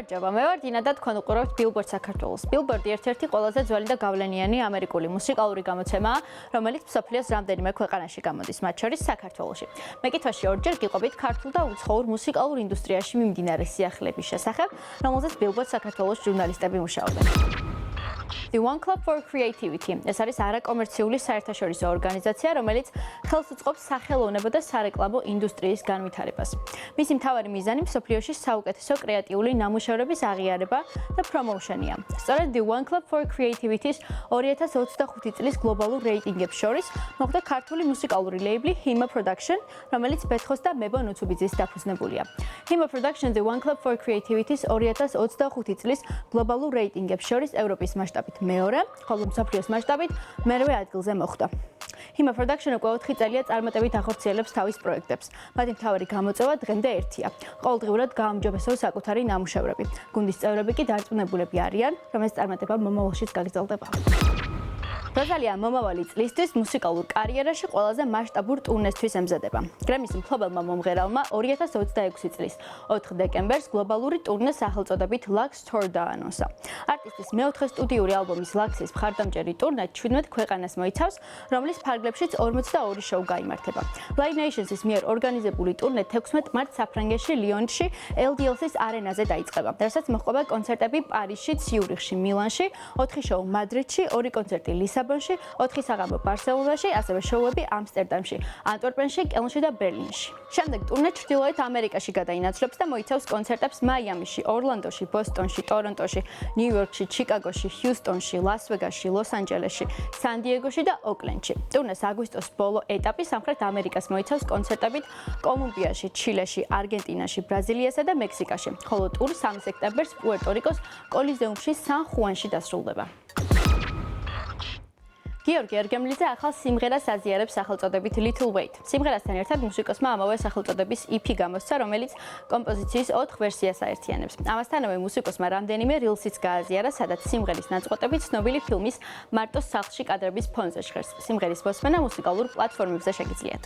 გამარჯობა, მე ვარ დინა და თქვენ უყურებთ Billboard საქართველოს. Billboard ერთ-ერთი ყველაზე ძველი და გავლენიანი ამერიკული მუსიკალური გამოცემაა, რომელიც მსოფლიოს რამდენიმე ქვეყანაში გამოდის, მათ შორის საქართველოში. მეკითხვაში ორჯერ გიყვებით ქართულ და უცხოურ მუსიკალურ ინდუსტრიაში მიმდინარე სიახლეების შესახებ, რომელზეც Billboard საქართველოს ჟურნალისტები მუშაობენ. The One Club for Creativity ეს არის არაკომერციული საერთაშორისო ორგანიზაცია, რომელიც ხელს უწყობს სახელოვნებო და სარეკლამო ინდუსტრიის განვითარებას. მისი მთავარი მიზანი მსოფლიოში საუკეთესო კრეატიული ნამუშევრების აღიარება და პრომოუშენია. სწორედ The One Club for Creativity-ის 2025 წლის გლობალურ რეიტინგებს შორის მოხვდა ქართული მუსიკალური ლეიბლი HIMA Production, რომელიც ბეთხოს და მებო ნუცუბიძის დაფუძნებულია. HIMA Production The One Club for Creativity-ის 2025 წლის გლობალურ რეიტინგებს შორის ევროპის მასშტაბით მეორე, ხოლო მსოფლიოს მასშტაბით მერვე ადგილზე მოხვდა. HIMA Production უკვე 4 წელია წარმატებით ახორციელებს თავის პროექტებს. მათი მთავარი გამოწვევა დღემდე ერთია. ყოველდღიურად გაამჯობესოს საკუთარი ნამუშევრები. გუნდის წევრები კი დარწმუნებულები არიან, რომ ეს წარმატება მომავალშიც გაგრძელდება. როზალია მომავალი წლისთვის მუსიკალურ კარიერაში ყველაზე მასშტაბურ ტურნესთვის ემზადება. გრემის მფლობელმა მომღერალმა 2026 წლის 4 დეკემბერს გლობალური ტურნე სახელწოდებით Lux Tour დაანონსა. არტისტის მეოთხე სტუდიური ალბომის Lux-ის მხარდამჭერი ტურნე 17 ქვეყანას მოიცავს, რომლის ფარგლებშიც 42 შოუ გაიმართება. Live Nation-ის მიერ ორგანიზებული ტურნე 16 მარტს საფრანგეთში ლიონში LDLC-ის არენაზე დაიწყება. რასაც მოჰყვება კონცერტები პარიზში, ციურიხში, მილანში, 4 შოუ მადრიდში, 2 კონცერტი ლისაბონში, 4 საღამო ბარსელონაში, ასევე შოუები ამსტერდამში, ანტვერპენში, კელნში და ბერლინში. შემდეგ ტურნე ჩრდილოეთ ამერიკაში გადაინაცვლებს და მოიცავს კონცერტებს მაიამიში, ორლანდოში, ბოსტონში, ტორონტოში, ნიუ-იორკში, ჩიკაგოში, ჰიუსტონში, ლას-ვეგასში, ლოს-ანჯელესში, სან-დიეგოში და ოკლენდში. ტურნეს აგვისტოს ბოლო ეტაპი სამხრეთ ამერიკას მოიცავს კონცერტებით კოლუმბიაში, ჩილეში, არგენტინაში, ბრაზილიასა და მექსიკაში, ხოლო ტური 3 სექტემბერს პუერტო-რიკოს კოლიზეუმში სან-ხუანში დასრულდება. გიორგი ერგემლიძე ახალ სიმღერას აზიარებს სახელწოდებით Little Wait. სიმღერასთან ერთად მუსიკოსმა ამავე სახელწოდების EP გამოსცა, რომელიც კომპოზიციის 4 ვერსიას აერთიანებს. ამასთანავე მუსიკოსმა რამდენიმე rilsიც გააზიარა, სადაც სიმღერის ნაწყვეტები ცნობილი ფილმის მარტოს სახლში კადრების ფონზე ჟღერს. სიმღერის მოსმენა მუსიკალურ პლატფორმებზე შეგიძლიათ.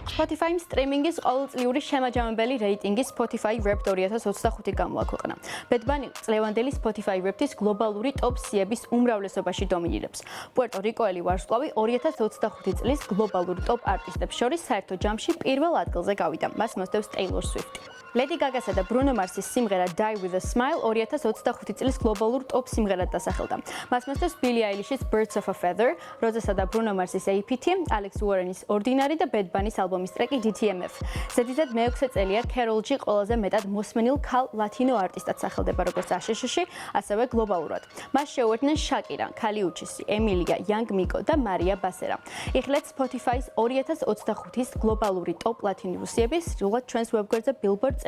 Spotify სტრიმინგის ყოველწლიური შემაჯამებელი რეიტინგი Spotify Wrapped 2025 გამოაქვეყნა. Bad Bunny წლევანდელი Spotify Wrapped-ის გლობალური ტოპ სიების უმრავლესობაში დომინირებს. პუერტო-რიკოელი ვარსკვლავი 2025 წლის გლობალურ ტოპ არტისტებს შორის საერთო ჯამში პირველ ადგილზე გავიდა. მას მოსდევს Taylor Swift. Lady Gaga-სა და Bruno Mars-ის სიმღერა Die With A Smile 2025 წლის გლობალურ ტოპ სიმღერად დასახელდა. მას მოსდევს Billie Eilish-ის Birds of a Feather, Rosé-სა და Bruno Mars-ის APT, Alex Warren-ის Ordinary და Bad Bunny-ის ალბომის ტრეკი DTMF. ზედიზედ მეექვსე წელია Karol G ყველაზე მეტად მოსმენილ ქალ ლათინო არტისტად სახელდება როგორც აშშ-ში, ასევე გლობალურად. მას შეუერთდნენ Shakira, Kali Uchis, Emilia, Young Miko და Maria Becerra. იხილეთ Spotify-ის 2025-ის გლობალური ტოპ ლათინური სიების სრულად ჩვენს ვებგვერდზე billboard.com/g.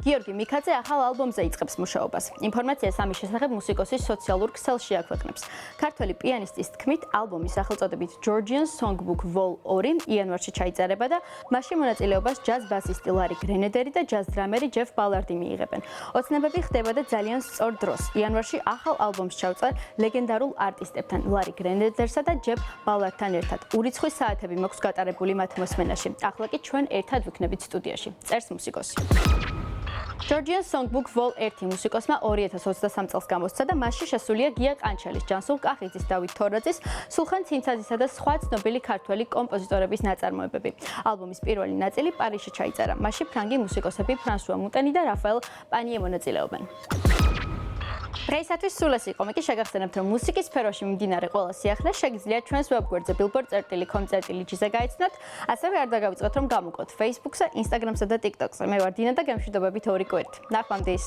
გიორგი მიქაძე ახალ ალბომზე იწყებს მუშაობას. ინფორმაციას ამის შესახებ მუსიკოსის სოციალურ ქსელში აქვეყნებს. ქართველი პიანისტის თქმით, ალბომის სახელწოდებით Georgian Songbook Vol 2 იანვარში ჩაიწერება და მასში მონაწილეობას ჯაზ ბასისტი ლარი გრენედერი და ჯაზ დრამერი ჯეფ ბალარდი მიიღებენ. ოცნებები ხდება და ძალიან სწორ დროს. იანვარში ახალ ალბომს ჩავწერ ლეგენდარულ არტისტებთან, ლარი გრენედერსა და ჯეფ ბალარდთან ერთად. ურიცხვი საათები მოქვს გატარებული მათ მოსმენაში. ახლა კი ჩვენ ერთად ვიქნებით სტუდიაში. წერს მუსიკოსი. Georgian Songbook Vol 1 მუსიკოსმა 2023 წელს გამოსცა და მასში შესულია გია ყანჩელის, ჯანსუღ კახიძის, დავით თორაძის, სულხან ცინცაძისა და სხვა ცნობილი ქართველი კომპოზიტორების ნაწარმოებები. ალბომის პირველი ნაწილი პარიზში ჩაიწერა. მასში ფრანგი მუსიკოსები ფრანსუა მუტენი და რაფაელ პანიე მონაწილეობენ. დღეისათვის სულ ეს იყო. მე კი შეგახსენებთ, რომ მუსიკის სფეროში მიმდინარე ყველა სიახლე შეგიძლიათ ჩვენს ვებგვერდზე billboard.com/g-ზე გაიცნოთ. ასევე არ დაგავიწყოთ, რომ გამოვყოთ Facebook-სა, Instagram-სა და TikTok-ზე. მე ვარ დინა და გემშვიდობებით ორი კვირით. ნახვამდის.